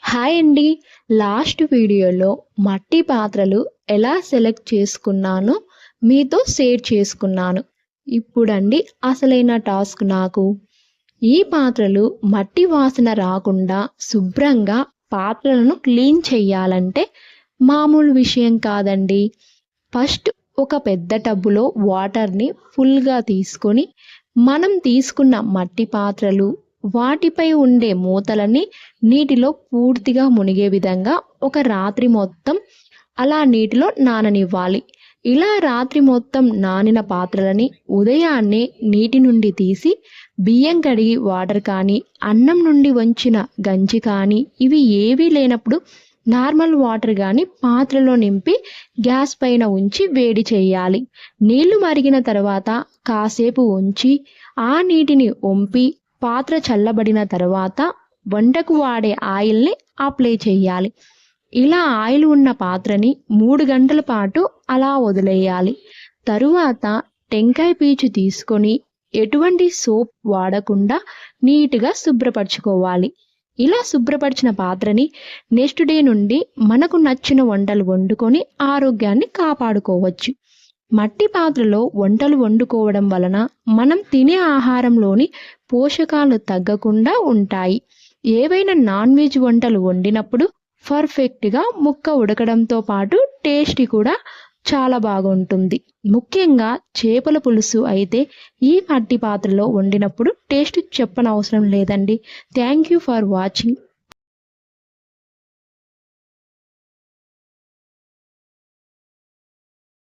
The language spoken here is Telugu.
హాయ్ అండి. లాస్ట్ వీడియోలో మట్టి పాత్రలు ఎలా సెలెక్ట్ చేసుకున్నానో మీతో షేర్ చేసుకున్నాను. ఇప్పుడండి అసలైన టాస్క్ నాకు. ఈ పాత్రలు మట్టి వాసన రాకుండా శుభ్రంగా పాత్రలను క్లీన్ చేయాలంటే మామూలు విషయం కాదండి. ఫస్ట్ ఒక పెద్ద టబ్బులో వాటర్ని ఫుల్గా తీసుకొని మనం తీసుకున్న మట్టి పాత్రలు వాటిపై ఉండే మూతలని నీటిలో పూర్తిగా మునిగే విధంగా ఒక రాత్రి మొత్తం అలా నీటిలో నాననివ్వాలి. ఇలా రాత్రి మొత్తం నానిన పాత్రలని ఉదయాన్నే నీటి నుండి తీసి బియ్యం కడిగి వాటర్ కానీ, అన్నం నుండి వంచిన గంజి కానీ ఇవి ఏవీ లేనప్పుడు నార్మల్ వాటర్ కానీ పాత్రలో నింపి గ్యాస్ పైన ఉంచి వేడి చేయాలి. నీళ్లు మరిగిన తర్వాత కాసేపు ఉంచి ఆ నీటిని వంపి పాత్ర చల్లబడిన తర్వాత వంటకు వాడే ఆయిల్ని అప్లై చేయాలి. ఇలా ఆయిల్ ఉన్న పాత్రని 3 గంటల పాటు అలా వదిలేయాలి. తరువాత టెంకాయ పీచు తీసుకొని ఎటువంటి సోప్ వాడకుండా నీట్గా శుభ్రపరచుకోవాలి. ఇలా శుభ్రపరిచిన పాత్రని నెక్స్ట్ డే నుండి మనకు నచ్చిన వంటలు వండుకొని ఆరోగ్యాన్ని కాపాడుకోవచ్చు. మట్టి పాత్రలో వంటలు వండుకోవడం వలన మనం తినే ఆహారంలోని పోషకాలు తగ్గకుండా ఉంటాయి. ఏవైనా నాన్ వెజ్ వంటలు వండినప్పుడు పర్ఫెక్ట్గా ముక్క ఉడకడంతో పాటు టేస్ట్ కూడా చాలా బాగుంటుంది. ముఖ్యంగా చేపల పులుసు అయితే ఈ మట్టి పాత్రలో వండినప్పుడు టేస్ట్ చెప్పనవసరం లేదండి. Thank you for watching.